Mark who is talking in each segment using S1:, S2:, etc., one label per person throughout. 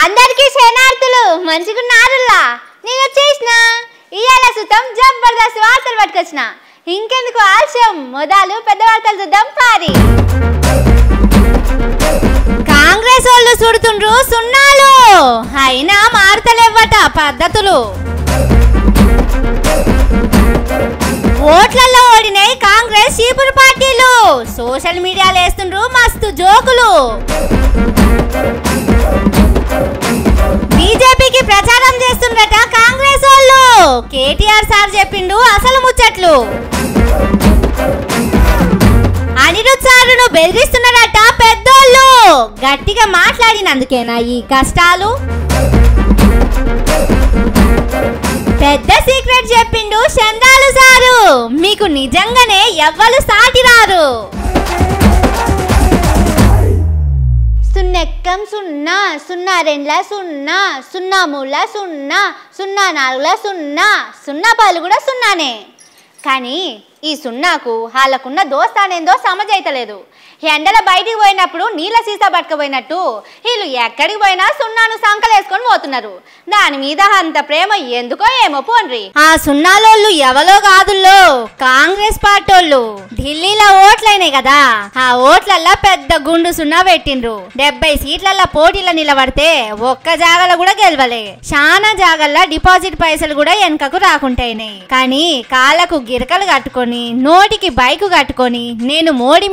S1: అందరికీ శరణార్థులు మంచిగున్నారులా నేను వచ్చేసిన ఇయాల సుతం జబర్దస్త్ వార్తలు పట్టుకొచ్చిన ఇంకెందుకు ఆలస్యం మొదలు పెద్ద వార్తలు చూద్దాం పారి కాంగ్రెస్ వాళ్ళు చూడుతుండ్రు సున్నాలు అయినా మారుతలేవట పద్ధతులు ఓట్లలో ఓడినాయి కాంగ్రెస్ చీపురు పార్టీలు సోషల్ మీడియాలో వేస్తుండ్రు మస్తు జోకులు బీజేపీకి ప్రచారం చేస్తుండట కాంగ్రెస్ వాళ్ళు కేటీఆర్ సార్ చెప్పిండు అసలు ముచ్చట్లు అనిరుద్ సారును బెదిరిస్తున్నారట పెద్దోళ్ళు గట్టిగా మాట్లాడినందుకేనా ఈ కష్టాలు పెద్ద సీక్రెట్ చెప్పిండు చంద్రాలు సారు మీకు నిజంగానే ఎవ్వరు సాటి రారు సున్నెక్కం సున్నా సున్నా రెండ్ల సున్నా సున్నా మూడుల సున్నా సున్నా నాలుగుల సున్నా సున్నా పాలు కూడా సున్నానే కానీ ఈ సున్నాకు వాళ్ళకున్న దోస్తానేందో సమజైతలేదు ఎండల బయటికి పోయినప్పుడు నీళ్ళ సీసా పట్టుకుపోయినట్టు వీళ్ళు ఎక్కడికి పోయినా సున్నాను సంకలేసుకొని పోతున్నారు దాని మీద అంత ప్రేమ ఎందుకో ఏమో పోన్రి ఆ సున్నాలోళ్ళు ఎవలో కాదుల్లో కాంగ్రెస్ పార్టోళ్ళు ఢిల్లీలో ఓట్లైనాయి కదా ఆ ఓట్లల్లా పెద్ద గుండు సున్నా పెట్టిండ్రు 70 సీట్లల్లా పోటీలో నిలబడితే ఒక్క జాగల కూడా గెలవలే చాలా జాగల్లా డిపాజిట్ పైసలు కూడా వెనకకు రాకుంటాయినాయి కానీ కాళ్ళకు గిరకలు కట్టుకొని నోటికి బైకు కట్టుకొని నేను మోడీ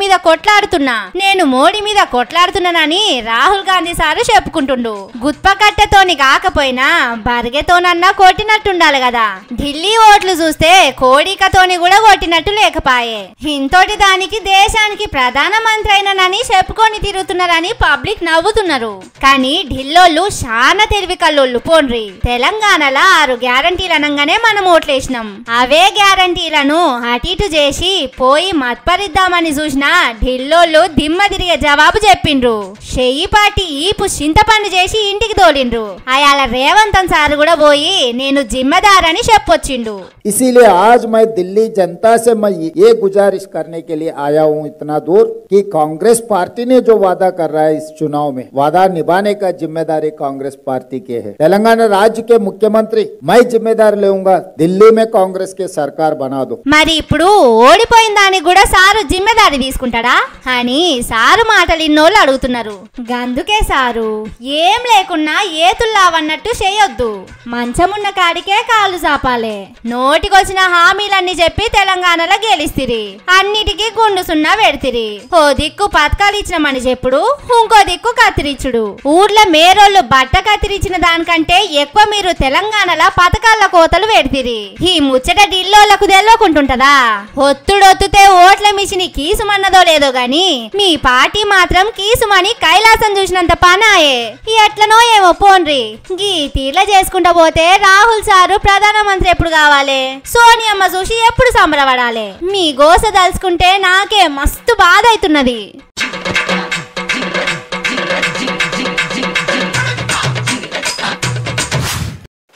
S1: మీద కొట్లాడుతున్నానని రాహుల్ గాంధీ సారు చెప్పుకుంటుండు గుత్పకట్టెతోని కాకపోయినా బర్గెతోనన్నా కొట్టినట్టుండాలి కదా ఢిల్లీ ఓట్లు చూస్తే కోడికతోని కూడా కొట్టినట్టు లేకపాయే ఇంతోటి దానికి దేశానికి ప్రధానమంత్రి అయినని చెప్పుకొని తిరుగుతున్నారని పబ్లిక్ నవ్వుతున్నారు కానీ ఢిల్లోళ్ళు చాలా తెలివి కల్లోళ్ళు పోన్రి తెలంగాణలో 6 గ్యారంటీలు అనగానే మనం ఓట్లేసినాం అవే గ్యారంటీలను అటు చేసి పోయి మత్పరిద్దామని చూసినా ఢిల్లోళ్ళు దిమ్మ తిరిగే జవాబు చెప్పిండ్రు షెయ్యి పార్టీ ఈపు చింతపండు చేసి ఇంటికి తోలిండ్రు అయాల రేవంతన్ సార్ కూడా పోయి నేను जिम्मेदारని చెప్పొచ్చిండు
S2: इसीलिए आज मैं दिल्ली जनता से मैं ये गुजारिश करने के लिए आया हूँ इतना दूर कि कांग्रेस पार्टी ने जो वादा कर रहा है इस चुनाव में वादा निभाने का जिम्मेदारी कांग्रेस पार्टी के है तेलंगाना राज्य के मुख्यमंत्री मैं जिम्मेदार लेऊंगा दिल्ली में कांग्रेस के सरकार बना दो
S1: మరి ఇప్పుడు ఓడిపోయిన దానికి కూడా సారు జిమ్మెదారి తీసుకుంటాడా అని సారు మాటలు ఇన్నోళ్ళు అడుగుతున్నారు గందుకే సారు ఏం లేకున్నా ఏతుల్లావన్నట్టు చేయొద్దు మంచమున్న కాడికే కాళ్ళు చాపాలే నోటికొచ్చిన హామీలన్నీ చెప్పి తెలంగాణలో గెలిస్తిరి అన్నిటికీ గుండు సున్నా పెడితిరి ఓ దిక్కు పథకాలు ఇచ్చినమని చెప్పుడు ఇంకో దిక్కు కత్తిరించుడు ఊర్లో మేరోళ్ళు బట్ట కత్తిరించిన దానికంటే ఎక్కువ మీరు తెలంగాణలో పథకాల కోతలు పెడితిరి ఈ ముచ్చట ఢిల్లోళ్లకు తెలవకుంటుంటదా ఒత్తుడొత్తుతే ఓట్ల మిషన్ కీసుమన్నదో లేదో గాని మీ పార్టీ మాత్రం కీసుమని కైలాసం చూసినంత పనాయే ఎట్లనో ఏమో పోన్రి గీ తీర్ల చేసుకుంటా పోతే రాహుల్ సారు ప్రధానమంత్రి ఎప్పుడు కావాలి సోనియమ్మ చూసి ఎప్పుడు సంబరపడాలి మీ గోస దలుచుకుంటే నాకే మస్తు బాధ అవుతున్నది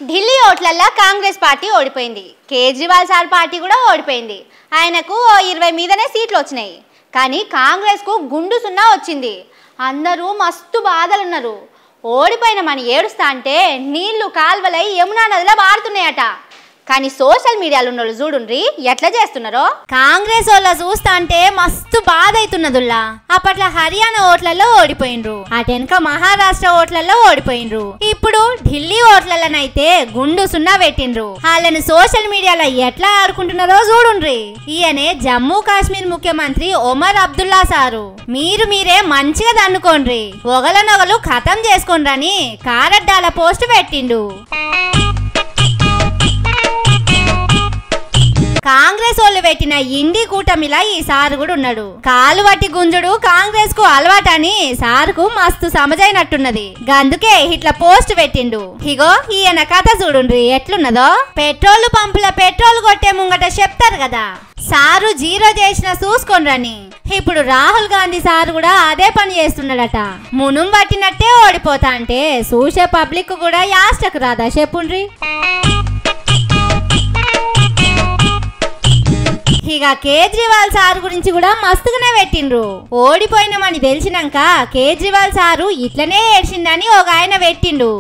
S1: ఢిల్లీ ఓట్లల్లో కాంగ్రెస్ పార్టీ ఓడిపోయింది కేజ్రీవాల్ సార్ పార్టీ కూడా ఓడిపోయింది ఆయనకు 20 మీదనే సీట్లు వచ్చినాయి కానీ కాంగ్రెస్కు గుండు సున్నా వచ్చింది అందరూ మస్తు బాధలున్నారు ఓడిపోయినమని ఏడుస్తా అంటే నీళ్లు కాల్వలై యమునా నదిలో బారుతున్నాయట కానీ సోషల్ మీడియాలో ఉన్నోళ్ళు చూడుండ్రి ఎట్లా చేస్తున్నారో కాంగ్రెస్ వాళ్ళ చూస్తా అంటే మస్తు బాధ అవుతున్నదుల్లా అప్పట్లో హర్యానా ఓట్లలో ఓడిపోయిండ్రు అటెనక మహారాష్ట్ర ఓట్లలో ఓడిపోయిండ్రు ఇప్పుడు ఢిల్లీ ఓట్లలోనైతే గుండు సున్నా పెట్టిండ్రు వాళ్ళని సోషల్ మీడియాలో ఎట్లా ఆడుకుంటున్నారో చూడుండ్రి ఈయనే జమ్మూ కాశ్మీర్ ముఖ్యమంత్రి ఒమర్ అబ్దుల్లా సారు మీరే మంచిగా దన్నుకోండ్రి ఒగలనొగలు ఖతం చేసుకోండ్రని కారడ్డాల పోస్ట్ పెట్టిండు కాంగ్రెస్ వాళ్ళు పెట్టిన ఇండి కూటమిలా ఈ సారు కూడా ఉన్నాడు కాలు వట్టి గుంజుడు కాంగ్రెస్ కు అలవాటని సారుకు మస్తు సమజైనట్టున్నది గందుకే ఇట్లా పోస్ట్ పెట్టిండు ఇగో ఈయన కథ చూడుండ్రి ఎట్లున్నదో పెట్రోల్ పంపుల పెట్రోల్ కొట్టే ముంగట చెప్తారు కదా సారు జీరో చేసిన చూసుకోండ్రని ఇప్పుడు రాహుల్ గాంధీ సారు కూడా అదే పని చేస్తున్నాడట మునుం పట్టినట్టే ఓడిపోతా అంటే చూసే పబ్లిక్ కూడా యాస్టకు రాదా చెప్పుండ్రి ఇక కేజ్రీవాల్ సార్ గురించి కూడా మస్తుగానే పెట్టిండ్రు. ఓడిపోయినామని తెలిసినాక కేజ్రీవాల్ సారు ఇట్లనే ఏడ్చిందని ఒక ఆయన పెట్టిండు.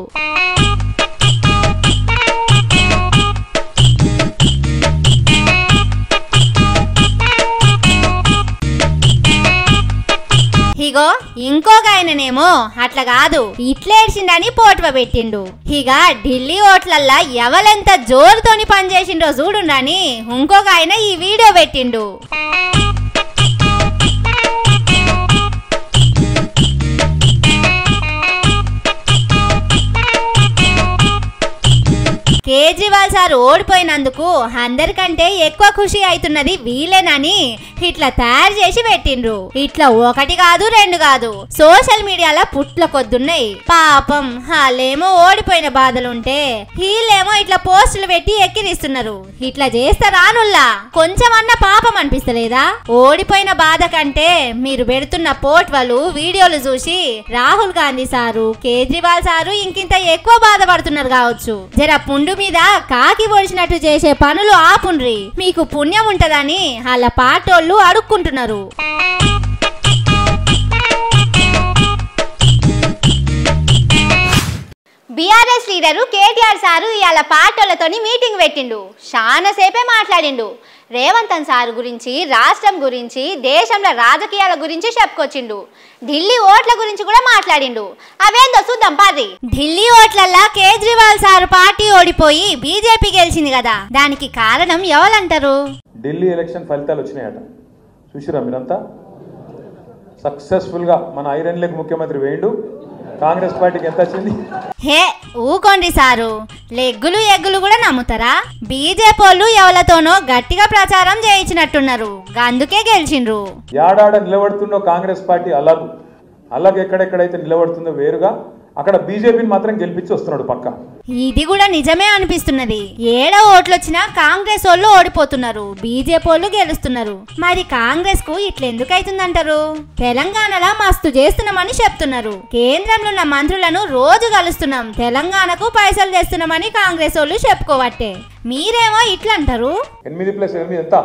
S1: ఇగో ఇంకొక ఆయననేమో అట్లా కాదు ఇట్లేడ్చిండని పోటువ పెట్టిండు. ఇక ఢిల్లీ ఓట్లల్లా ఎవరెంత జోరుతోని పనిచేసిండో చూడుండని ఇంకొక ఆయన ఈ వీడియో పెట్టిండు. కేజ్రీవాల్ సార్ ఓడిపోయినందుకు అందరికంటే ఎక్కువ ఖుషి అవుతున్నది వీళ్ళేనని ఇట్లా తయారు చేసి పెట్టిండ్రు. ఇట్లా ఒకటి కాదు రెండు కాదు సోషల్ మీడియాలో పుట్ల కొద్దున్నాయి. పాపం వాళ్ళేమో ఓడిపోయిన బాధలుంటే వీళ్ళేమో ఇట్లా పోస్టులు పెట్టి ఎక్కిరిస్తున్నారు. ఇట్లా చేస్తారా నుల్లా కొంచెమన్నా పాపం అనిపిస్తలేదా? ఓడిపోయిన బాధ కంటే మీరు పెడుతున్న పోట్వలు వీడియోలు చూసి రాహుల్ గాంధీ సారు కేజ్రీవాల్ సారు ఇంకింత ఎక్కువ బాధపడుతున్నారు కావచ్చు. జర పుండు మీద కాకి పొడిచినట్టు చేసే పనులు ఆపుండ్రి, మీకు పుణ్యం ఉంటదని వాళ్ళ పాటోళ్ళు అడుక్కుంటున్నారు. బీఆర్ఎస్ లీడరు కేటీఆర్ సారు ఇవాళ పార్టీలతోని మీటింగ్ పెట్టిండు. చాలా సేపే మాట్లాడిండు. రేవంత్ సార్ గురించి, రాష్ట్రం గురించి, దేశంలో రాజకీయాల గురించి చెప్పుకొచ్చిండు. ఢిల్లీ ఓట్ల గురించి కూడా మాట్లాడిండు. అవేందో చూద్దాం పాది. ఢిల్లీ ఓట్లల్లా కేజ్రీవాల్ సార్ పార్టీ ఓడిపోయి బీజేపీ గెలిచింది కదా, దానికి కారణం ఎవరంటారు?
S3: ఢిల్లీ ఎలక్షన్ ఫలితాలు వచ్చినాయట, చూసిరా మీరంతా? సక్సెస్ఫుల్ గా మన ఐరన్ లెగ్ ముఖ్యమంత్రి వేయండు. కాంగ్రెస్ పార్టీకి ఎంత వచ్చింది?
S1: హే ఊకోండి సారు, లెగ్గులు ఎగ్గులు కూడా నమ్ముతారా? బీజేపీ వాళ్ళు ఎవరితోనో గట్టిగా ప్రచారం చేయించినట్టున్నారు, అందుకే గెలిచిండ్రు.
S3: యాడాడ నిలబడుతుందో కాంగ్రెస్ పార్టీ అలాగే ఎక్కడెక్కడైతే నిలబడుతుందో వేరుగా అక్కడ బీజేపీని మాత్రం గెలిపించి వస్తున్నాడు పక్క.
S1: ఇది కూడా నిజమే అనిపిస్తున్నది. ఏడ ఓట్లు వచ్చినా కాంగ్రెస్ వాళ్ళు ఓడిపోతున్నారు, బీజేపీ వాళ్ళు గెలుస్తున్నారు. మరి కాంగ్రెస్ కు ఇట్లెందుకు అవుతుందంటారు? తెలంగాణలో మస్తు చేస్తున్నామని చెప్తున్నారు. కేంద్రంలో ఉన్న మంత్రులను రోజు కలుస్తున్నాం, తెలంగాణకు పైసలు తెస్తున్నామని కాంగ్రెస్ వాళ్ళు చెప్పుకోవట్టే. మీరేమో ఇట్లా అంటారు.
S3: 8+8 ఎంత?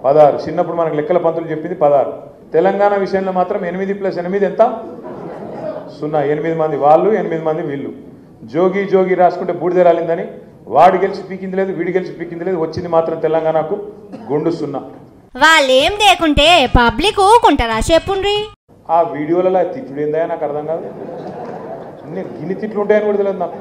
S3: 16. చిన్నప్పుడు మనకు లెక్కల పంతులు చెప్పింది 16. తెలంగాణ విషయంలో మాత్రం 8+8 ఎంత? 0. 8 మంది వాళ్ళు, 8 మంది వీళ్ళు. జోగి జోగి రాసుకుంటే బూడిద రాలిందని వాడు గెలిచి పీకింది లేదు, వీడి గెలిచి పీకింది లేదు, వచ్చింది మాత్రం తెలంగాణకు గుండు 0.
S1: వాళ్ళేం లేకుంటే పబ్లిక్ ఊకుంటారా చెప్పుండ్రి?
S3: ఆ వీడియోలలో తిట్లు ఏందా నాకు అర్థం కాదు. అన్ని గిన్ని తిట్లు ఉంటాయని కూడా తెలియదు నాకు.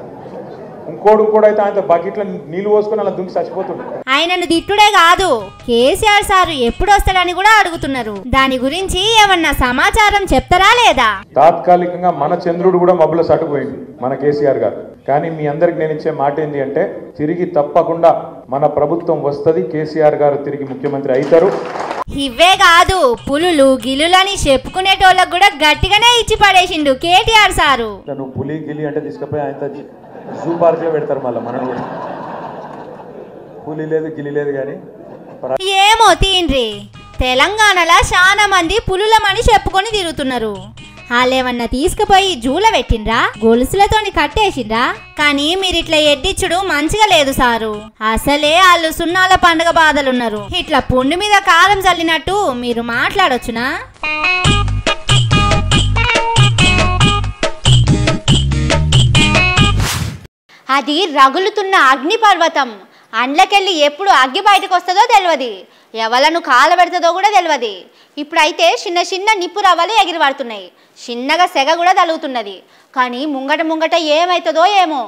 S3: ఇంకోడు కూడా అయితే ఆయన బకెట్లో నీళ్లు పోసుకొని అలా దుంకి చచ్చిపోతుంది.
S1: ఆయనను తిట్టుడే కాదు, కేసీఆర్ సార్ ఎప్పుడు వస్తాడని కూడా అడుగుతున్నారు. దాని గురించి ఏమన్నా సమాచారం చెప్తారా లేదా?
S3: తాత్కాలికంగా మన చంద్రుడు కూడా మబ్బుల సటుపోయింది మన కేసీఆర్ గారు. కానీ మీ అందరికి నేను ఇచ్చే మాట ఏంటి అంటే, తిరిగి తప్పకుండా మన ప్రభుత్వం వస్తుంది, కేసీఆర్ గారు తిరిగి ముఖ్యమంత్రి అవుతారు.
S1: ఇవే కాదు, పులులు గిలులని చెప్పుకునేటోళ్ళకు కూడా గట్టిగానే ఇచ్చి పడేసిండు కేటీఆర్ సారు.
S3: నువ్వు పులి గిలి అంటే తీసుకుపోయి ఆయన జూ పార్క్ లో పెడతారు. మళ్ళీ మనం పులి లేదు గిలి లేదు కానీ
S1: ఏమో తీండ్రి. తెలంగాణలో చాలా మంది పులులమని చెప్పుకొని తిరుగుతున్నారు. వాళ్ళేమన్నా తీసుకుపోయి జూల పెట్టిండ్రా, గొలుసులతోని కట్టేసిండ్రా? కానీ మీరిట్లా ఎడ్డిచ్చుడు మంచిగా లేదు సారు. అసలే వాళ్ళు సున్నాల పండుగ బాధలున్నారు. ఇట్లా పుండు మీద కారం చల్లినట్టు మీరు మాట్లాడొచ్చునా? అది రగులుతున్న అగ్ని పర్వతం. అండ్లకెళ్ళి ఎప్పుడు అగ్గి బయటకు వస్తుందో తెలియదు, ఎవలను కాలబెడుతుందో కూడా తెలియదు. ఇప్పుడైతే చిన్న చిన్న నిప్పు రవ్వలు ఎగిరిపడుతున్నాయి, చిన్నగా సెగ కూడా తలుగుతున్నది. కానీ ముంగట ఏమైతుందో ఏమో.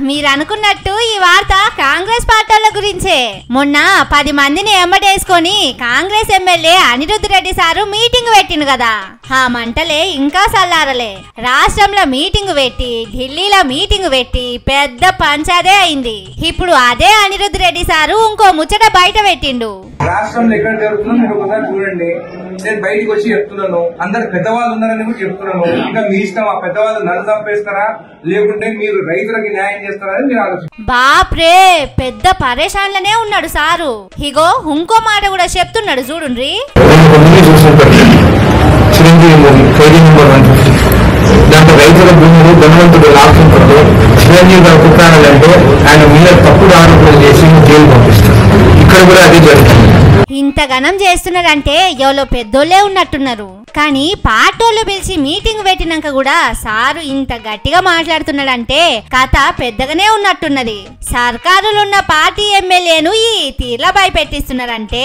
S1: మీరు అనుకున్నట్టు ఈ వార్త కాంగ్రెస్ పార్టీల గురించే. మొన్న 10 మందిని ఎంబడేసుకొని Congress MLA Anirudh Reddy sir meeting పెట్టిండు కదా, ఆ మంటలే ఇంకా సల్లారలే. రాష్ట్రంలో మీటింగ్ పెట్టి, ఢిల్లీలో మీటింగ్ పెట్టి పెద్ద పంచాదే అయింది. ఇప్పుడు అదే అనిరుద్ధ్ రెడ్డి సారు ఇంకో ముచ్చట బయట పెట్టిండు.
S4: రాష్ట్రంలో ఎక్కడ జరుగుతుందో మీరు ఒకసారి చూడండి. నేను బయటకు వచ్చి చెప్తున్నాను, అందరు పెద్దవాళ్ళు ఉన్నారని కూడా చెప్తున్నాను. ఇంకా మీ ఇష్టం, ఆ పెద్దవాళ్ళు నన్ను చంపేస్తారా లేకుంటే మీరు రైతులకి న్యాయం చేస్తారా అని మీరు ఆలోచించారు.
S1: బాప్రే, పెద్ద పరేషాన్లనే ఉన్నాడు సారు. ఇగో ఇంకో మాట కూడా చెప్తున్నాడు చూడుండ్రి.
S5: దాంట్లో రైతుల భూములు ధనవంతుడు లాక్కుంటాడు, చిరంజీవి గారు కుట్టాలంటే ఆయన మీద తప్పుడు ఆరోపణలు చేసి జైలు పంపిస్తారు. ఇక్కడ ఇక్కడ కూడా అదే జరుగుతుంది.
S1: ఇంతగనం చేస్తున్నారంటే ఎవరో పెద్దోళ్ళే ఉన్నట్టున్నారు. కానీ పార్టోళ్ళు పిలిచి మీటింగ్ పెట్టినాక కూడా సారు ఇంత గట్టిగా మాట్లాడుతున్నాడంటే కథ పెద్దగానే ఉన్నట్టున్నది. సర్కారులున్న పార్టీ ఎమ్మెల్యేను ఈ తీర్ల భయపెట్టిస్తున్నారంటే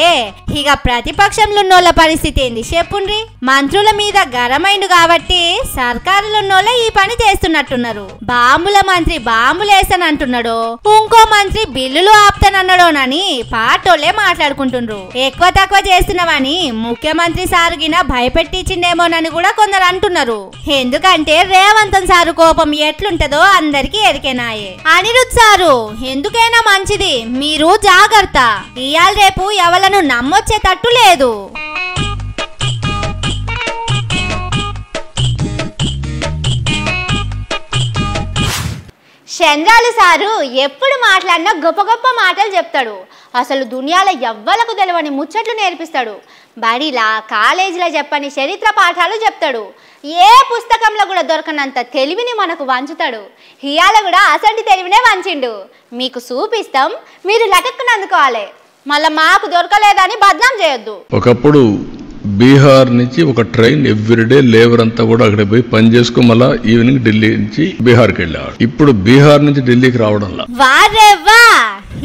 S1: ఇక ప్రతిపక్షంలో ఉన్నోళ్ళ పరిస్థితి ఏంది చెప్పుండ్రి. మంత్రుల మీద గరమైండు కాబట్టి సర్కారులున్నోళ్ళే ఈ పని చేస్తున్నట్టున్నారు. బాంబుల మంత్రి బాంబులేస్తానంటున్నాడో ఇంకో మంత్రి బిల్లులు ఆపుతానన్నాడోనని పార్టోళ్ళే మాట్లాడుకుంటుండ్రు. ఎక్కువ తక్కువ చేస్తున్నావని ముఖ్యమంత్రి సారుగిన భయపెట్టించిండేమోనని కూడా కొందరు అంటున్నారు. ఎందుకంటే రేవంతన్ సారు కోపం ఎట్లుంటదో అందరికీ ఎరికేనాయే. అనిరుద్ సారు ఎందుకైనా మంచిది మీరు జాగ్రత్త, ఇయాల రేపు ఎవలను నమ్మొచ్చేటట్టు లేదు. చంద్రాలు సారు ఎప్పుడు మాట్లాడినా గొప్ప గొప్ప మాటలు చెప్తాడు. అసలు దునియాలో ఎవ్వలకు తెలియని ముచ్చట్లు నేర్పిస్తాడు. బడిలా కాలేజీలో చెప్పని చరిత్ర పాఠాలు చెప్తాడు. ఏ పుస్తకంలో కూడా దొరకనంత తెలివిని మనకు వంచుతాడు. ఇయాల కూడా అసంటి తెలివినే వంచిండు. మీకు చూపిస్తాం, మీరు లటక్కున అందుకోవాలి. మళ్ళీ మాకు దొరకలేదని బద్నాం చేయొద్దు.
S6: ఒకప్పుడు బీహార్ నుంచి ఒక ట్రైన్ ఎవ్రీడే లేబర్ అంతా కూడా అక్కడ పోయి పని చేసుకో మళ్ళా ఈవినింగ్ ఢిల్లీ నుంచి బీహార్కి వెళ్ళేవాడు. ఇప్పుడు బీహార్ నుంచి ఢిల్లీకి రావడంలా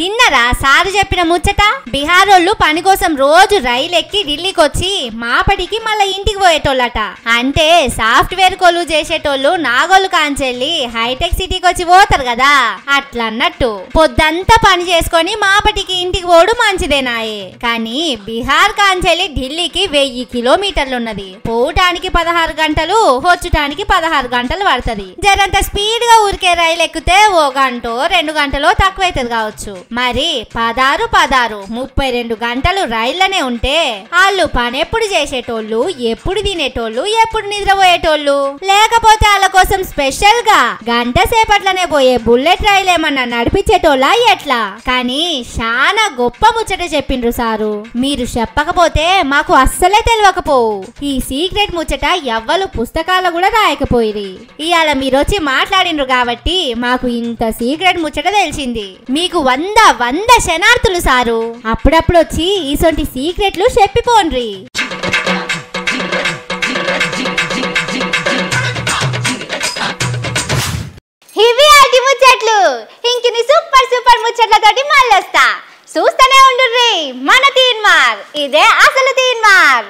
S1: ఇన్నరా సారు చెప్పిన ముచ్చట. బీహార్ వాళ్ళు పని కోసం రోజు రైలు ఎక్కి ఢిల్లీకి వచ్చి మాపటికి మళ్ళా ఇంటికి పోయేటోళ్ళట. అంటే సాఫ్ట్వేర్ కొలు చేసేటోళ్ళు నాగోలు కాంచెల్లి హైటెక్ సిటీకి వచ్చి పోతారు కదా, అట్లా అన్నట్టు పొద్దంతా పని చేసుకొని మాపటికి ఇంటికి పోడు మంచిదేనాయే. కానీ బీహార్ కాంచెల్లి ఢిల్లీకి 1000 కిలోమీటర్లు ఉన్నది. పోవటానికి 16 గంటలు, వచ్చటానికి 16 గంటలు పడుతుంది. జరంత స్పీడ్ గా ఊరికే రైలు ఎక్కితే 1 గంటో 2 గంటలో తక్కువైతుంది కావచ్చు. మరి 16 32 గంటలు రైళ్లనే ఉంటే వాళ్ళు పని ఎప్పుడు చేసేటోళ్ళు, ఎప్పుడు తినేటోళ్ళు, ఎప్పుడు నిద్రపోయేటోళ్ళు. లేకపోతే వాళ్ళ కోసం స్పెషల్ గా గంట సేపట్లనే పోయే బుల్లెట్ రైలు ఏమన్నా నడిపించేటోళ్ళ ఎట్లా? కానీ చాలా గొప్ప ముచ్చట చెప్పిండ్రు సారు. మీరు చెప్పకపోతే మాకు అస్సలే తెలియకపోవు. ఈ సీక్రెట్ ముచ్చట ఎవ్వరు పుస్తకాలు కూడా రాయకపోయిరి. ఇవాళ మీరొచ్చి మాట్లాడిండ్రు కాబట్టి మాకు ఇంత సీక్రెట్ ముచ్చట తెలిసింది. మీకు 100 శనార్థులు సారు. అప్పుడప్పుడు వచ్చి ఈసొంటి సీక్రెట్లు చెప్పిపోండ్రి. ఇవి అటి ముచ్చట్లు. ఇంకిని సూపర్ ముచ్చట్లతోటి మళ్ళొస్తా. చూస్తూనే ఉండుర్రి మన తీన్మార్. ఇదే అసలు తీన్మార్.